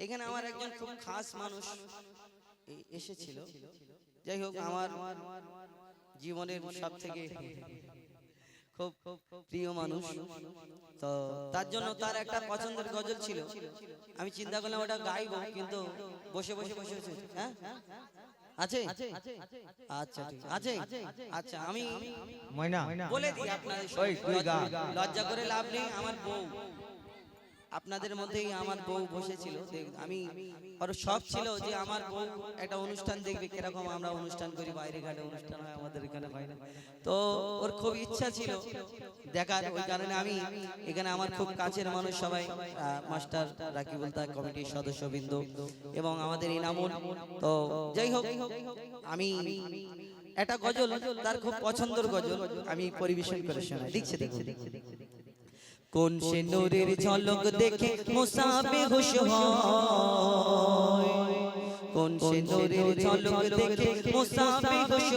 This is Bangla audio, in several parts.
এখানে আমার একজন খুব খাস মানুষ এসেছিল। যাই হোক, আমার জীবনের সবথেকে খুব প্রিয় মানুষ। তো তার জন্য তার একটা পছন্দের গজল ছিল। আমি চিন্তা করলাম ওটা গাইবো, কিন্তু বসে বসে বসে বসে হ্যাঁ আছে আচ্ছা ঠিক আছে আচ্ছা আমি বলে দিই আপনাদের, লজ্জা করে লাভ নেই। আমার বউ আপনাদের মধ্যেই, আমার বউ বসেছিল। আমি ওর শখ ছিল যে আমার বউ একটা অনুষ্ঠান দেখবে, কিরকম আমরা অনুষ্ঠান করি, বাইরে ঘাটে অনুষ্ঠান হয়, আমাদের এখানে হয় না। তো ওর খুব ইচ্ছা ছিল দেখার, ওই কারণে আমি এখানে আমার খুব কাছের মানুষ সবাই, মাস্টার রাকিবুল তার কমিটির সদস্যবৃন্দ এবং আমাদের ইনামুল। তো যাই হোক, আমি একটা গজল তার খুব পছন্দের গজল আমি পরিবেশন করে শোনাই। লিখছে দেখুন। কোন সে নূরের ঝলক দেখে মুসা বেহুশ হয়, কোন সে নূরের ঝলক দেখে মুসা বেহুশ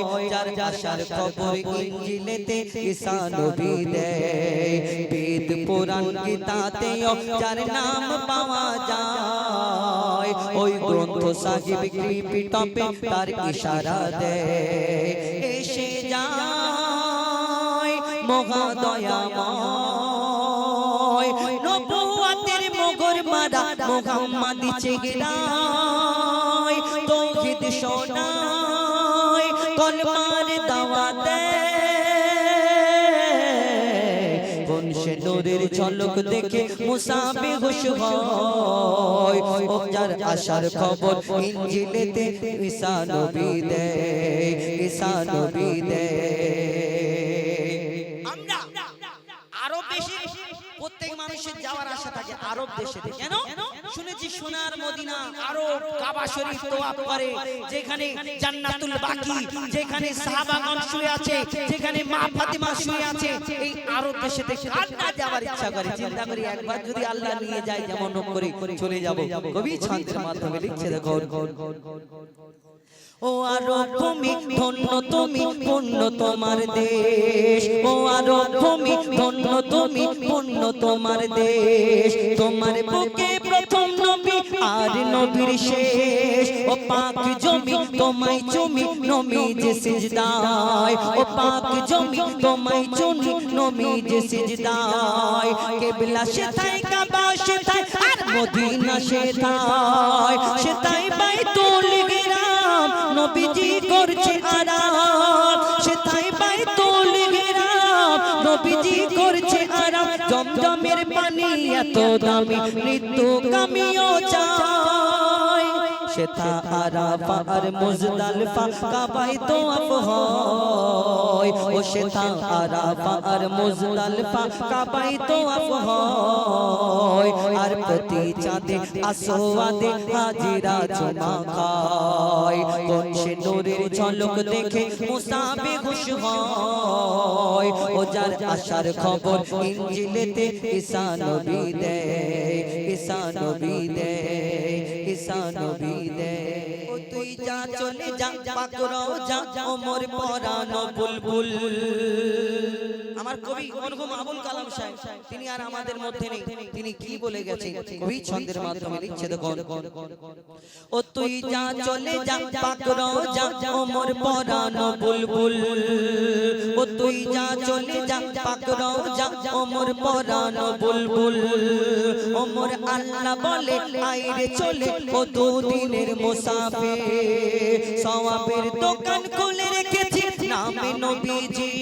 হয়, যার আশার খবর ইনজিলেতে ঈসা নবী দেয়, বেদ পুরাণ গীতাতেও যার নাম পাওয়া যায়, ওই গ্রন্থ সাহিব কৃপিটপে তার ইশারা দেয়। এসে যায় মহাদয়াময় নবুয়তের মোগর মারা মুহাম্মাদি চেহারায়, তাওহীদ শোনায় কলমার দাওয়াত দেয়। কোন সে নূরের ঝলক দেখে মুসা বেহুশ হয়, ও যার আশার খবর ইনজিলেতে ঈসা নবী দেয়, ঈসা নবী দেয়। প্রত্যেক মানুষের যাওয়ার আশা থাকে আরব দেশে। কেন? শুনেছি সোনার মদিনা, আরব, কাবা শরীফ তোয়াফ করে, যেখানে জান্নাতুল বাকি, যেখানে সাহাবাগণ শুয়ে আছে, যেখানে মা ফাতিমা শুয়ে আছে, এই আরব দেশে কার না যাওয়ার ইচ্ছা করে? চিন্তা করি একবার যদি আল্লাহ নিয়ে যায়, যেমন করে চলে যাব। কবি ছন্দের মাধ্যমে লিখছে দেখো। ও আরব ভূমি ধন্য তুমি, পুণ্য তোমার দেশ। ও আরব ভূমি ধন্য তুমি, পুণ্য তোমার দেশ। তোমার বুকে প্রথম নবী আর নবীর শেষ। ও পাক জমি তোমায় চুমি, নবী যে সিজদায়। ও পাক জমি তোমায় চুমি, নবী যে সিজদায়। কিবলা সেথায়, কাবা সেথায়, আর মদিনা সেথায়। সেথায় বাইতুল হিরাম নবীজি করছে আরাম। সেথায় বাইতুল হিরাম নবীজি করছে আরাম। জমজমের পানি এত দামি, মৃত্যু কামিও চায়। সেথা আরাফা আর মুজদালিফা কাবায় তোয়াফ হয়। ও সেথা আরাফা আর মুজদালিফা কাবায় তোয়াফ হয়। আর প্রতি চাঁদে আসওয়াদে হাজিরা চুমা খায়। কোন সে নূরের ঝলক দেখে মুসা বেহুশ হয়, ও যার আশার খবর ইনজিলেতে ঈসা নবী দেয়, ঈসা নবী দেয়, ঈসা নবী দেয়। ও তুই যা চলে যা পাকড়াও যা, ওমর পরানো বুলবুল। আমার কবি মরহুম আবুল কালাম সাহেব, তিনি আর আমাদের মধ্যে নেই। তিনি কি বলে গেছেন কবি ছন্দের মাধ্যমে লিখছে দেখুন। ও তুই যা চলে যা পাকড়াও যা, ওমর পরানো বুলবুল। ও তুই যা চলে যা পাকড়াও যা, ওমর পরানো বুলবুল। ওমর আল্লাহ বলে আইরে চলে, ও দুদিনের মুসাফির। সওয়াবের দোকান খুলে রেখেছি নামে নবীজি,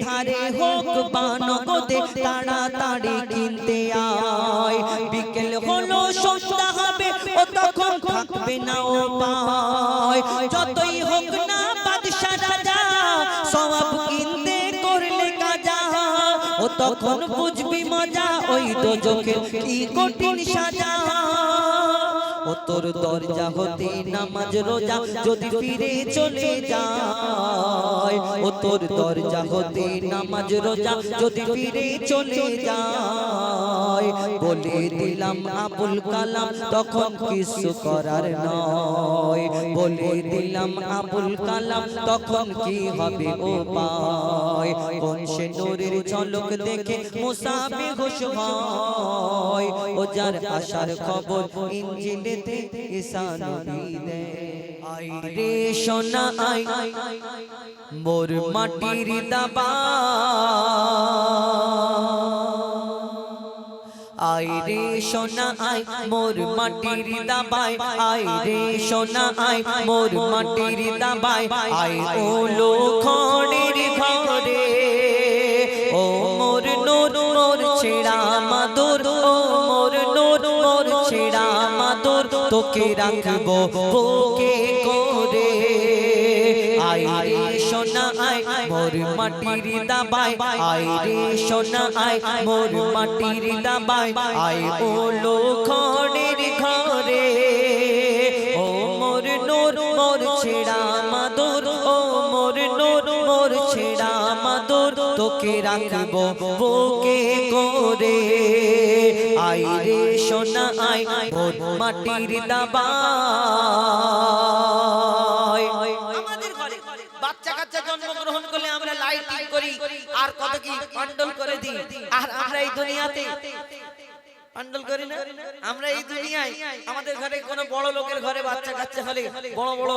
ধারে হোক বা নগদে তাড়াতাড়ি কিনতে আয়। বিকেল হলো সন্ধ্যা হবে, ও তখন থাকবে না ও পায়। যতই হোক না বাদশা রাজা, সওয়াব কিনতে করলে কাজা। ও তখন বুঝবি মজা, ওই দোজখের কি কঠিন সাজা। ও তোর দরজা হতে নামাজ রোজা যদি ফিরে চলে যায়, ও তোর দরজা হতে নামাজ রোজা যদি ফিরে চলে যায়, বলে দিলাম আবুল কালাম তখন কিছু করার নয়, বলে দিলাম আবুল কালাম তখন কি হবে উপায়। কোন সে নূরের ঝলক দেখে মুসা বেহুশ হয়, ও যার আশার খবর ইনজিলেতে ঈসা নবী দেয়। আই রে সোনা আই মোর মাটির দাবা, আই রে সোনা আই মোর মাটির দাবাই, আই রে সোনা আই মোর মাটির দাবাই, আই ও লোখনের ঘরে, ও মোর নূর মোর ছেড়া মাদুর, ও মোর নূর মোর ছেড়া মাদুর, তোকে রাখবো বুকে করে। আই রে সোনা আই মোর মাটির দাবাই, আই রে সোনা আই মোর মাটির দাবাই, আই ও লোখনের ঘরে, ও মোর নূর মোর ছেড়া মাদুর, ও মোর নূর মোর ছেড়া মাদুর, তোকে রাখবো বুকে করে। আই রে সোনা আই মোর মাটির দাবাই। আমাদের ঘরে বাচ্চা কাচ্চা জন্মগ্রহণ করলে আমরা লাইটিং করি আর কত কি প্যান্ডেল করে দিই, আর আমরা এই দুনিয়াতে প্যান্ডেল করি না। আমরা এই দুনিয়ায় আমাদের ঘরে কোনো বড় লোকের ঘরে বাচ্চা কাচ্চা হলে বড় বড়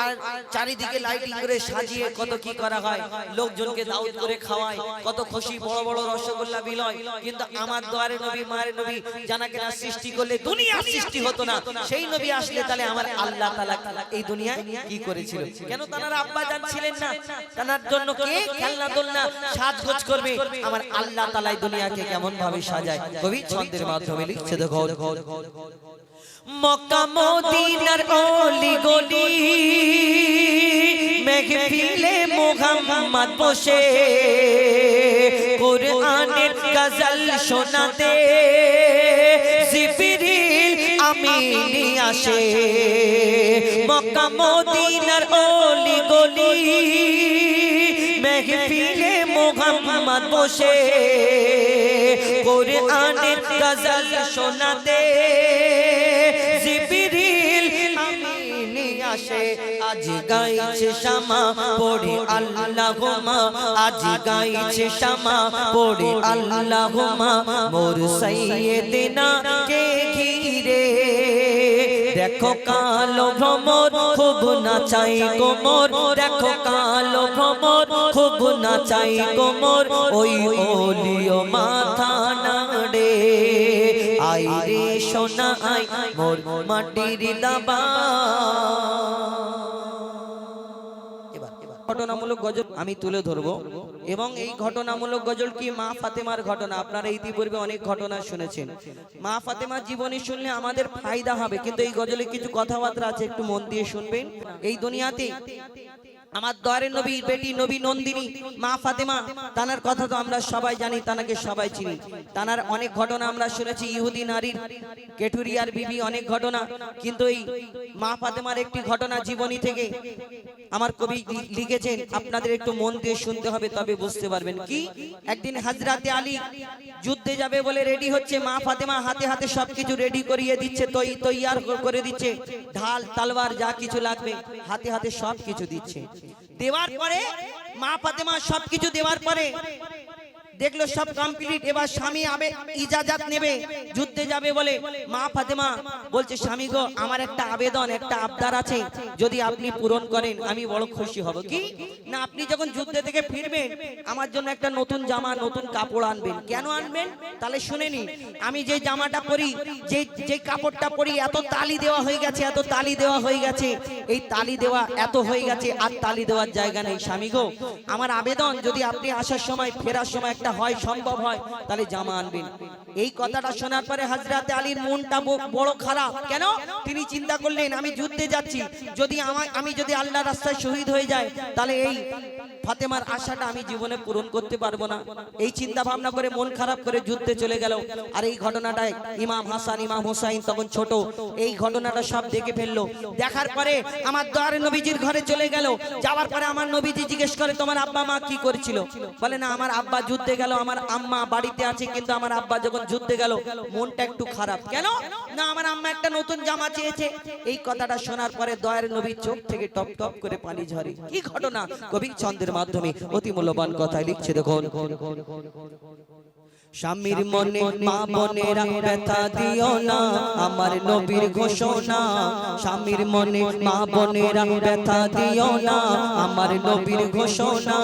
আর চারিদিকে লাইটিং করে সাজিয়ে কত কি করা হয়, লোকজনকে দাওয়াত করে খাওয়ায়, কত খুশি, বড় বড় রসগোল্লা বিলয়। কিন্তু আমার দোয়ারে নবী মায়ের নবী জানাকে না সৃষ্টি করলে দুনিয়ার সৃষ্টি হতো না। সেই নবী আসলে তাহলে আমার আল্লাহ তাআলা এই দুনিয়ায় কি করেছিল? কেন তানার আব্বা জান ছিলেন না? তানার জন্য কে খেলনা দোলনা সাজগোজ করবে? আমার আল্লাহ তাআলা এই দুনিয়াকে কেমন ভাবে সাজায় কবি ছন্দের মাধ্যমে লিখছে। দেখো মক্কা মদিনার অলি গলি মেহফিলে মুহাম্মদ বসে কোরআনের গজল শোনাতে জিবরিল আমিন আসে। মক্কা মদিনার অলি গলি মেহফিলে মুহাম্মদ বসে কোরআনের গজল শোনাতে জিবরিল আমিন আসে। আজ গাইছে শামা পড়ে আল্লাহুম্মা, আজ গাইছে শামা পড়ে আল্লাহুম্মা, মোর সাইয়্যিদিনা কে ঘিরে। দেখো কালো ভ্রমর খুব নাচাই কোমর, দেখো কালো ভ্রমর খুব নাচাই কোমর, ওই ওলিও মাথা নাড়ে। আই রে সোনা আই মোর মাটির দাবা। ঘটনামূলক গজল আমি তুলে ধরবো এবং এই ঘটনামূলক গজল কি মা ফাতেমার ঘটনা। আপনারা ইতিপূর্বে অনেক ঘটনা শুনেছেন। মা ফাতেমার জীবনী শুনলে আমাদের ফায়দা হবে, কিন্তু এই গজলে কিছু কথাবার্তা আছে, একটু মন দিয়ে শুনবেন। এই দুনিয়াতে আমার দয়ারের নবীর বেটি নবী নন্দিনী মা ফাতেমা, তানার কথা তো আমরা সবাই জানি, তানাকে সবাই চিনি। তানার অনেক ঘটনা আমরা শুনেছি, ইহুদি নারীর কেঠুরিয়ার বিবি, অনেক ঘটনা। কিন্তু এই মা ফাতেমার একটি ঘটনা জীবনী থেকে আমার কবি লিখেছেন, আপনাদের একটু মন দিয়ে শুনতে হবে, তবে বুঝতে পারবেন। কি একদিন হযরতে আলী যুদ্ধে যাবে বলে রেডি হচ্ছে, মা ফাতেমা হাতে হাতে সবকিছু রেডি করিয়ে দিচ্ছে, তৈয়ার করে দিচ্ছে, ঢাল তলোয়ার যা কিছু লাগবে হাতে হাতে সবকিছু দিচ্ছে। দেওয়ার পরে মা ফাতেমা সবকিছু দেওয়ার পরে দেখলো সব কমপ্লিট, এবার স্বামী আবে ইজাজত নেবে, যুদ্ধে যাবে বলে। মা ফাতেমা বলছে, স্বামী গো, আমার একটা আবেদন, একটা আবদার আছে, যদি আপনি পূরণ করেন আমি বড় খুশি হব। কি না, আপনি যখন যুদ্ধে থেকে ফিরবেন আমার জন্য একটা নতুন জামা, নতুন কাপড় আনবেন। কেন আনবেন তাহলে শুনেনি। আমি যে জামাটা পরি, যে কাপড়টা পরি, এত তালি দেওয়া হয়ে গেছে, এত তালি দেওয়া হয়ে গেছে, এই তালি দেওয়া এত হয়ে গেছে, আর তালি দেওয়ার জায়গা নেই। স্বামী গো, আমার আবেদন, যদি আপনি আসার সময় ফেরার সময় একটা হয় সম্ভব হয়, তাহলে জামা আনবেন। এই কথাটা শোনার পরে হযরত আলীর মনটা বড় খারাপ। কেন? তিনি চিন্তা করলেন আমি যুদ্ধে যাচ্ছি, যদি আমি যদি আল্লাহর রাস্তায় শহীদ হয়ে যায় তাহলে এই ফাতেমার আশাটা আমি জীবনে পূরণ করতে পারবো না। এই চিন্তা ভাবনা করে মন খারাপ করে যুদ্ধে চলে গেল। আর এই ঘটনাটায় ইমাম হাসান ইমাম হুসাইন তখন ছোট, এই ঘটনাটা সব দেখে ফেললো। দেখার পরে আমার দয়ার নবীজির ঘরে চলে গেল। যাওয়ার পরে আমার নবীজি জিজ্ঞেস করে তোমার আব্বা মা কি করেছিল? বলে না আমার আব্বা যুদ্ধে গেল, আমার আম্মা বাড়িতে আছে, কিন্তু আমার আব্বা যখন যুদ্ধে গেল মনটা একটু খারাপ। কেন? না আমার আম্মা একটা নতুন জামা চেয়েছে। এই কথাটা শোনার পরে দয়ার নবীর চোখ থেকে টপ টপ করে পানি ঝরে। কি ঘটনা? কবি ছন্দের মাধ্যমে অতি মূল্যবান কথা লিখছে দেখুন। স্বামীর মনে মা বোনেরা ব্যথা দিও না, আমার নবীর ঘোষণা। স্বামীর মনে মা বোনেরা ব্যথা দিও না, আমার নবীর ঘোষণা।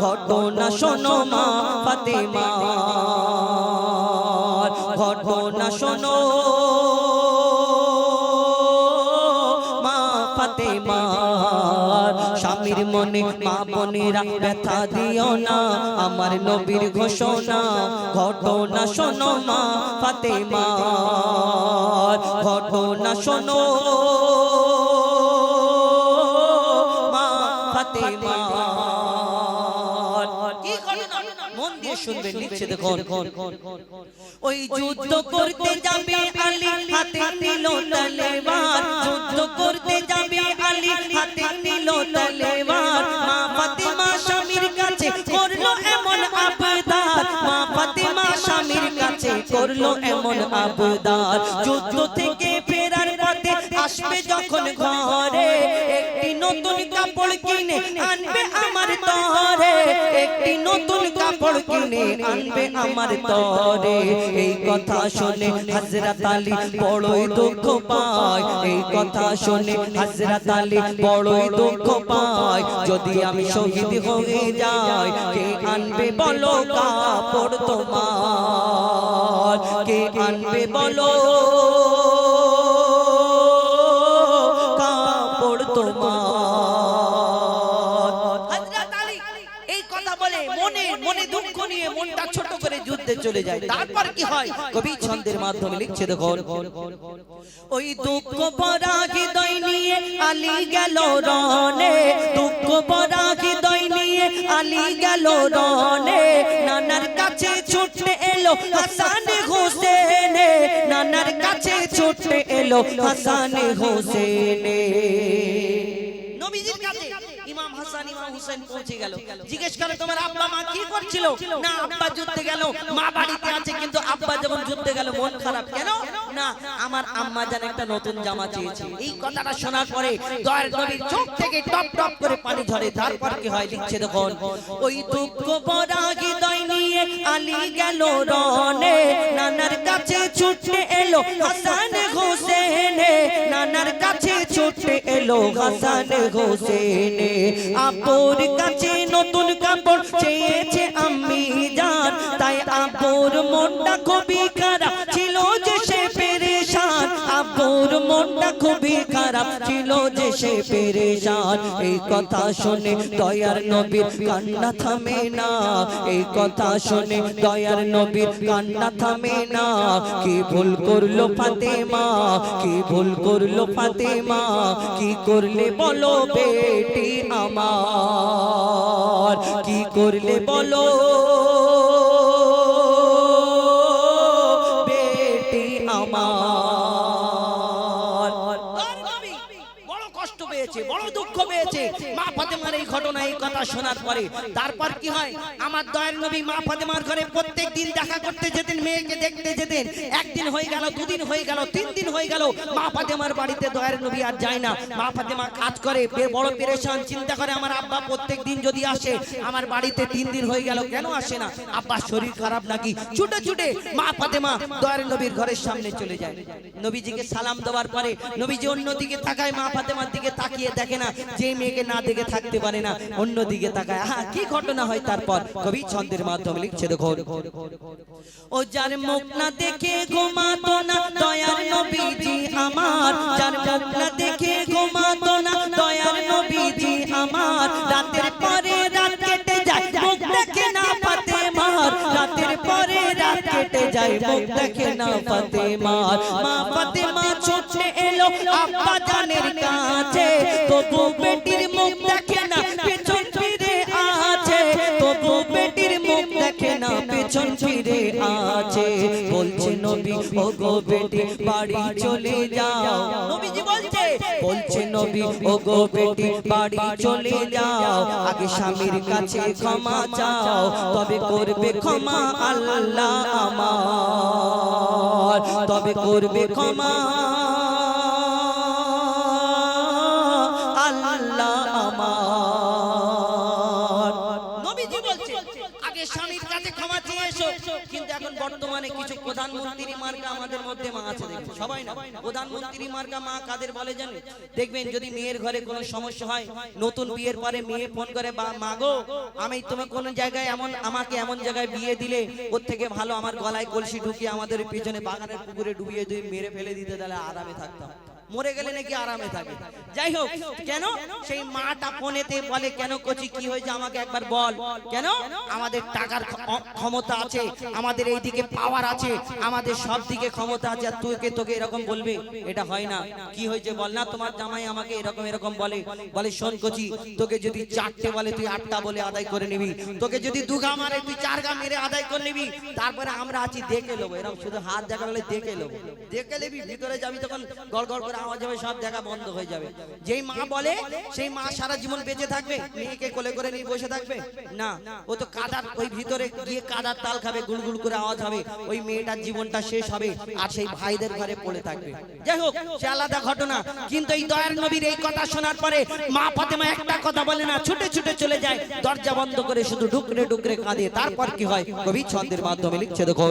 ঘটনা শোনো মা ফাতেমা, ঘটনা শোনো মা ফাতেমা। স্বামীর মনে মা বোনেরা ব্যথা দিও না, আমার নবীর ঘোষণা। ঘটনা শোনো মা ফাতেমা, ঘটনা শোনো মা ফাতেমা। কি ঘটনা? মন দিয়ে শুনবেন, লিখছে দেখুন। ওই যুদ্ধ করতে যাবে আলী, হাতে নিল তলোয়ার। যুদ্ধ করতে যাবে আলী, হাতে নিল তলোয়ার। মা ফাতেমা স্বামীর কাছে করলো এমন আবদার, মা ফাতেমা স্বামীর কাছে করলো এমন আবদার। যুদ্ধ থেকে ফেরার পথে আসবে যখন ঘরে, একটি নতুন কাপড় কিনে আনবে আমার তরে, একটি নতুন কাপড় কিনে আনবে আমার তরে। এই কথা শুনে হযরত আলী বড়ই দুঃখ পায়, এই কথা শুনে হযরত আলী বড়ই দুঃখ পায়। যদি আমি শহীদ হয়ে যাই, কে আনবে বলো কাপড় তোমার? কে আনবে বলো কাপড় তোমার? মনে দুঃখ নিয়ে মনটা ছোট করে যুদ্ধে চলে যায়। তারপর কি হয়? কবি ছন্দের মাধ্যমে লিখছে দেখুন। ওই দুঃখ ভরা হৃদয় নিয়ে আলী গেল রণে, দুঃখ ভরা হৃদয় নিয়ে আলী গেল রণে। নানার কাছে ছুটে এলো হাসান হোসেন, নানার কাছে ছুটে এলো হাসান হোসেন। নবীজির কাছে ইমাম হাসান ইমাম হুসাইন পৌঁছে গেল। জিজ্ঞেস করে তোমার আব্বা মা কি করছিল? না আব্বা যুদ্ধে গেল, মা বাড়িতে আছে, কিন্তু আব্বা যখন যুদ্ধে গেল মন খারাপ। কেন? না আমার আম্মা জান একটা নতুন জামা চেয়েছে। এই কথাটা শোনার পরে দয়ার নবীর চোখ থেকে টপ টপ করে পানি ঝরে। তারপর কি হয়? লিখছে দেখুন। ওই দুঃখ ভরা হৃদয় নিয়ে আলী গেল রণে, নানার কাছে ছুটে এলো হাসান হোসেন, নানার কাছে ছুটে এলো হাসান হোসেন। আপুর কাছে নতুন কাপড় চেয়েছে আম্মি জান, তাই আপুর মনটা খুবই খারাপ ছিল যে সে পেরেশান। আপুর মনটা খুবই খারাপ ছিল যে সে পেরেশান। এই কথা শুনে দয়ার নবীর কান্না থামে না, এই কথা শুনে দয়ার নবীর কান্না থামে না। কি ভুল করলো ফাতেমা, কি ভুল করলো ফাতেমা, কি করলে বলো বেটি আমার, কি করলে বলো বেটি আমার। বড় কষ্ট পেয়েছে, বড় দুঃখ পেয়েছে মা ফাতেমার এই ঘটনা, এই কথা শোনার পরে। তারপর কি হয়? আমার দয়ার নবী মা ফাতেমার ঘরে প্রত্যেক দিন দেখা করতে যেতেন, মেয়েকে দেখতে যেতেন। একদিন হয়ে গেল, দুদিন হয়ে গেল, 3 দিন হয়ে গেল, মা ফাতেমার বাড়িতে দয়ার নবী আর যায় না। মা ফাতেমা কাজ করে, বড় পেরেশান, চিন্তা করে আমার আব্বা প্রত্যেক দিন যদি আসে, আমার বাড়িতে 3 দিন হয়ে গেল কেন আসে না? আব্বার শরীর খারাপ নাকি? ছুটে ছুটে মা ফাতেমা দয়ার নবীর ঘরের সামনে চলে যায়। নবীজিকে সালাম দেওয়ার পরে নবীজি অন্যদিকে তাকায়, মা ফাতেমার দিকে তাকিয়ে দেখে না, যে মেয়েকে না দেখে থাকতে পারে না অন্যদিকে তাকায়। কি ঘটনা হয় তারপর? কবি ছন্দের মাধ্যমে লিখছে দেখুন। ও যার মুখ না দেখে ঘুমাতো না দয়ার নবীজি আমার, যার মুখ না দেখে ঘুমাতো না দয়ার নবীজি আমার। রাতের পরে রাত কেটে যায়, মুখ দেখে না ফাতেমার, রাতের পরে রাত কেটে যায়, যায় মুখ দেখে না ফাতেমার মা ফাতেমা ছুটে এলো আব্বা জানের কাছে তবু বেটির মুখ দেখে না পেছন ফিরে আছে তবু বেটির মুখ দেখে না পেছন ফিরে আছে বলছে নবী ও গো বেটি বাড়ি চলে যাও নবীজি বলছে নবী ও গো বেটি বাড়ি চলে যাও আগে স্বামীর কাছে ক্ষমা চাও তবে করবে ক্ষমা আল্লাহ আমার তবে করবে ক্ষমা আল্লাহ আমার নবীজি বলছে আগে স্বামীর কাছে ক্ষমা চেয়ে এসো কিন্তু এখন বর্তমানে কিছু প্রধানমন্ত্রী মার্কা আমাদের মধ্যে মা আছে দেখুন সবাই না প্রধানমন্ত্রী মার্কা মা কাদের বলে জানেন দেখবেন যদি মেয়ের ঘরে কোনো সমস্যা হয় নতুন বিয়ের পরে মেয়ে ফোন করে বা মা গো আমি তুমি কোন জায়গায় এমন আমাকে এমন জায়গায় বিয়ে দিলে ওর থেকে ভালো আমার গলায় কলসি ঢুকিয়ে আমাদের পিছনে বাগানের পুকুরে ডুবিয়ে দুই মেরে ফেলে দিতে তাহলে আরামে থাকতাম মরে গেলে নাকি আরামে থাকে যাই হোক কেন সেই মাটা ফোনেতে বলে কেন কচি কি হয়েছে আমাকে একবার বল কেন আমাদের টাকার ক্ষমতা আছে আমাদের এইদিকে পাওয়ার আছে আমাদের সব দিকে ক্ষমতা আছে আর তোকে এরকম বলবে এটা হয় না কি হয়েছে বল না তোমার জামাই আমাকে এরকম বলে শোন কচি তোকে যদি 4টে বলে তুই 8টা বলে আদায় করে নিবি তোকে যদি 2 গা মারে তুই 4 গা মেরে আদায় করে নিবি তারপরে আমরা আছি দেখে নেবো এরকম শুধু হাত দেখা বলে দেখে নেবি ভিতরে যাবি তখন গড়গড় করে আওয়াজ হবে সব জায়গা বন্ধ হয়ে যাবে যেই মা বলে সেই মা সারা জীবন বেঁচে থাকবে মেয়েকে কোলে করে নিয়ে বসে থাকবে না ও তো কাদার ওই ভিতরে গিয়ে কাদার তাল খাবে গুলগুল করে আওয়াজ হবে ওই মেয়েটার জীবনটা শেষ হবে আর সেই ভাইদের ঘরে পড়ে থাকবে যাই হোক সে আলাদা ঘটনা কিন্তু এই দয়ার নবীর এই কথা শোনার পরে মা ফাতেমা একটা কথা বলে না ছুটে ছুটে চলে যায় দরজা বন্ধ করে শুধু ডুকরে কাঁদে তারপর কি হয় কবি ছন্দের মাধ্যমে লিখছে দেখো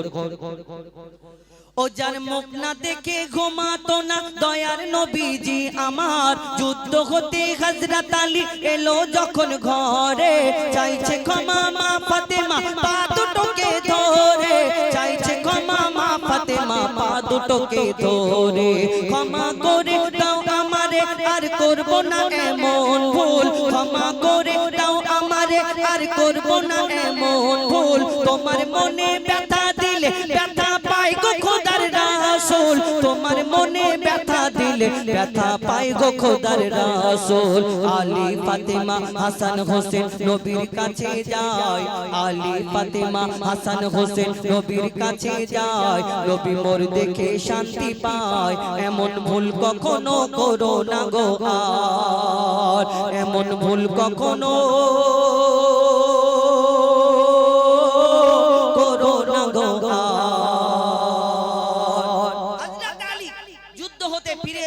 ও যার মুখ না দেখে ঘুমাতো না দয়ার নবীজি আমার যুদ্ধ হতে হযরত আলী এলো যখন ঘরে চাইছে ক্ষমা মা ফাতেমা পা দুটোকে ধরে চাইছে ক্ষমা মা ফাতেমা পা দুটোকে ধরে ক্ষমা করে দাও আমারে আর করব না এমন ভুল ক্ষমা করে দাও আমারে আর করব না এমন ভুল তোমার মনে ব্যথা দিলে ব্যথা পাই গো খোদার রাসূল তোমার মনে ব্যথা দিলে ব্যথা পাই গো খোদার রাসূল আলী ফাতেমা হাসান হোসেন নবীর কাছে যায় আলী ফাতেমা হাসান হোসেন নবীর কাছে যায় নবী মোর দেখে শান্তি পায় এমন ভুল কখনো করো না গো আর এমন ভুল কখনো করো না গো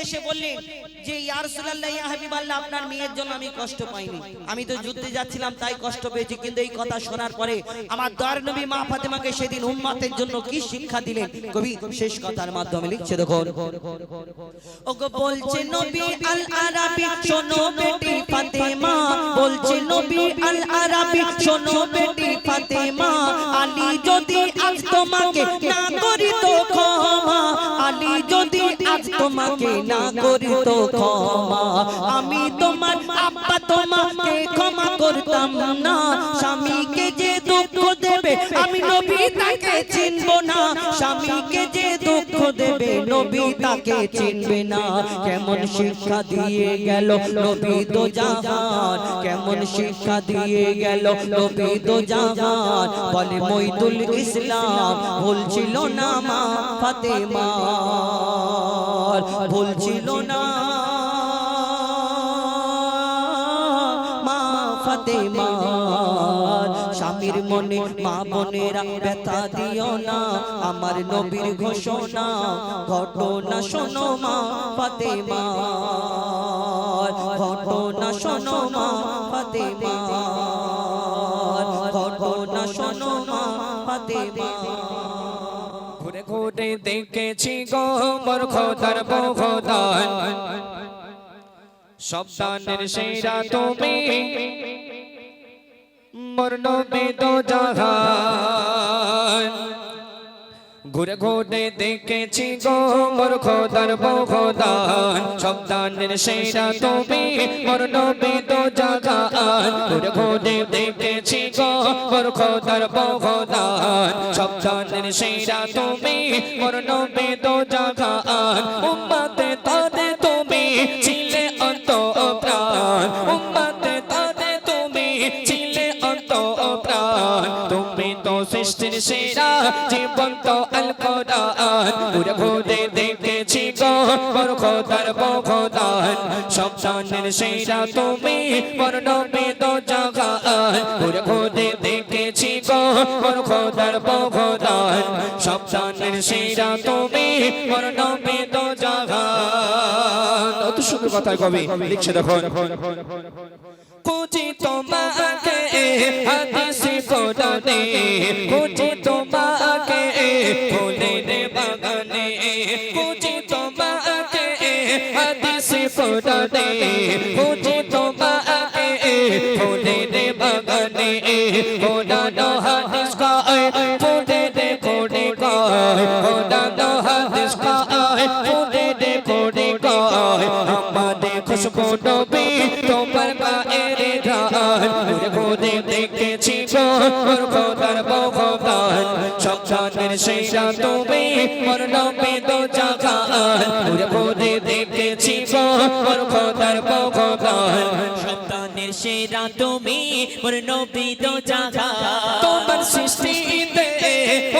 এসে বললেন যে ইয়া রাসূলুল্লাহ ইয়া হাবিবাল্লাহ আপনার মেয়ের জন্য আমি কষ্ট পাইনি আমি তো যুদ্ধে যাচ্ছিলাম তাই কষ্ট পেয়েছি কিন্তু এই কথা শোনার পরে আমার দয়ার নবী মা ফাতেমাকে সেদিন উম্মতের জন্য কি শিক্ষা দিলেন কবি শেষ কথার মাধ্যমে লিখছে দেখো ওগো বলছে নবী আল আরাবী শোনো বেটি ফাতেমা বলছে নবী আল আরাবী শোনো বেটি ফাতেমা আলী যদি আজ তোমাকে না করি তো ক্ষমা আলী যদি আজ তোমাকে না করি তো ক্ষমা আমি তোমার আব্বা তোমাকে ক্ষমা করতাম না স্বামীকে যে দুঃখ দেবে আমি নবী তাকে চিনব না স্বামীকে যে দুঃখ দেবে নবী তাকে চিনবে না কেমন শিক্ষা দিয়ে গেল নবী তো জাহান কেমন শিক্ষা দিয়ে গেল নবী তো জাহান বলে মঈদুল ইসলাম ভুল ছিল না মা ফাতেমা ভুল ছিল না মা ফাতেমা স্বামীর মনে মা বোনেরা ব্যথা দিও না আমার নবীর ঘোষণা ঘটনা শোনো মা ফাতেমা ঘটনা শোনো মা ফাতেমা ঘটনা শোনো মা ফাতেমা ঘুরে ঘুরে দেখেছি গো মোর খোদার বখদান সবদানের সেরা তুমি মোর নবী তো জাহান ঘুরে ঘুরে দেখেছি গো মোর খোদার বখদান সন্তানের সেরা তুমি মোর নবী তো জাগান ঘুরে ঘুরে দেখেছি গো মোর খোদার বখদান সন্তানের সেরা তুমি মোর নবী তো জাগান উম্মতে তাদের তুমি ছিলে অন্তঃপ্রাণ উম্মতে তাদের তুমি ছিলে অন্তঃপ্রাণ তুমি তো সৃষ্টির সেরা জীবন্ত আল কোরআন ঘুরে ঘুরে দেখেছি গো মোর খোদার বখদান সন্তানের সেরা তুমি মোর নবী তো জাগান ঘুরে ঘুরে দেখেছি গো মোর খোদার বখদান সন্তানের সেরা তুমি মোর নবী তো জাগান অত সুন্দর কথা কবি লিখছে দেখো খুঁজি তোমাকে হাদিসে কোরআনে খুঁজি তোমাকে ফুলের বাগানে খুঁজি তোমাকে হাদিসে কোরআনে খুঁজি তোমাকে ফুলের বাগানে কোরআন হাদিস গায় ফুলের কোড়ে গায় কোরআন হাদিস গায় ফুলের কোড়ে গায় আমাদের খুশবু নবী তোমার গায়ের ধান ঘুরে ঘুরে দেখেছি গো মোর খোদার বখদান সন্তানের সেরা তুমি মোর নবী তো জাগান ঘুরে ঘুরে দেখেছি গো মোর খোদার বখদান সন্তানের সেরা তুমি মোর নবী তো জাগান তোমার সৃষ্টিতে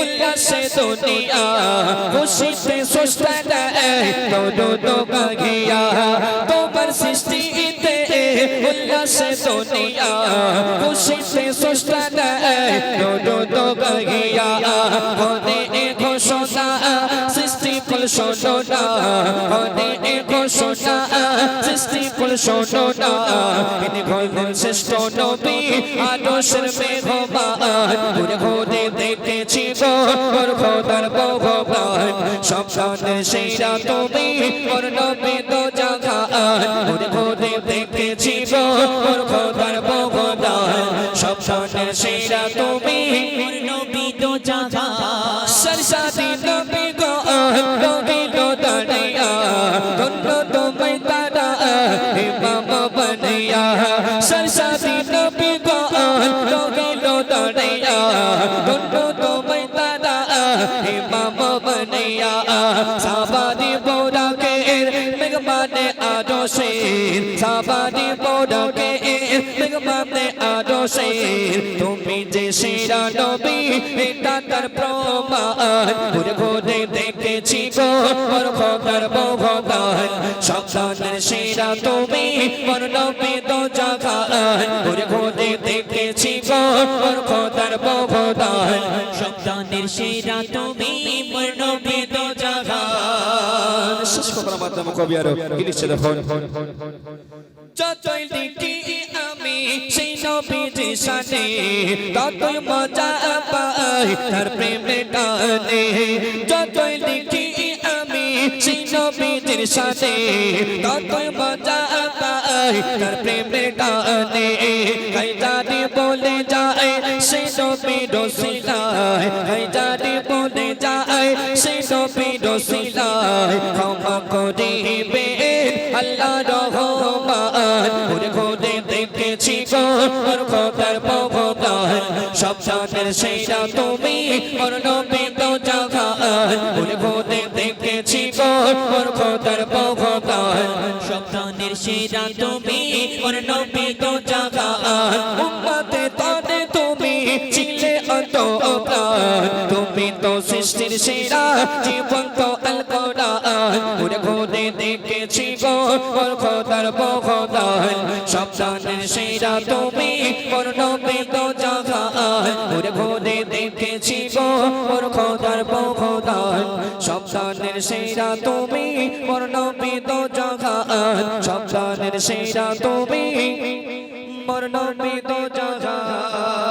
উল্লাসে দুনিয়া খুশিতে সুস্তা দো গাগিয়া তোমার সৃষ্টিতে উল্লাসে দুনিয়া খুশিতে সুস্তা দো গাগিয়া হনে ঘোষণা সৃষ্টি ফুল শোনা হনে ঘোষণা সৃষ্টি ফুল শোনা ইনি হলেন শ্রেষ্ঠ নবী আদর্শের মেঘমান ঘুরে ঘুরে দেখেছি গো মোর খোদার বখদান সন্তানের সেরা তুমি মোর নবী তো জাগান ঘুরে ঘুরে দেখেছি গো মোর খোদার বখদান সন্তানের সেরা তুমি মোর নবী তো জাগান সরসাদি নবী গো নবী তো দাঁড়িয়া ধন্য তোমায় তারা ইমাম বানিয়া সরসাদি নবী গো নবী তো দাঁড়িয়া ধন্য তোমায় তারা ইমাম বানিয়া সাবাদি বোরাকে মেঘমানে আদর্শের সাবাদি বোরাকে মেঘমানে আদর্শের তুমি যে সেরা নবী এটা তার প্রমাণ ঘুরে ঘুরে দেখেছি গো মোর খোদার বখদান সন্তানের সেরা তুমি মোর নবী তো জাগান ঘুরে ঘুরে দেখেছি গো মোর খোদার বখদান সন্তানের সেরা তুমি মোর নবী তো জাগান শেষ কথার মাধ্যমে কবি আরো কি লিখছে দেখো যতই লিখি আমি সেই নবীর শানে ততই মজা পাই তার প্রেমে টানে যতই লিখি আমি সেই নবীর শানে ততই মজা পাই তার প্রেমে টানে কাই জানি বলে যায় সেই নবীর রসিলায় কাই জানি বলে যায় সেই নবীর রসিলায় ক্ষমা করিবে আল্লাহ রহমান ঘুরে ঘুরে দেখেছি গো মোর খোদার বখদান সন্তানের সেরা তুমি মোর নবী তো জাগান ঘুরে ঘুরে দেখেছি গো মোর খোদার বখদান সন্তানের সেরা তুমি মোর নবী তো জাগান উম্মতে তাদের তুমি ছিলে অন্তঃপ্রাণ তুমি তো সৃষ্টির সেরা জীবন্ত আল কোরআন ঘুরে ঘুরে দেখেছি গো মোর খোদার বখদান সন্তানের সেরা তুমি মোর নবী তো জাগান ঘুরে ঘুরে দেখেছি গো মোর খোদার বখদান সন্তানের সেরা তুমি মোর নবী তো জাগান সন্তানের সেরা তুমি মোর নবী তো জাগান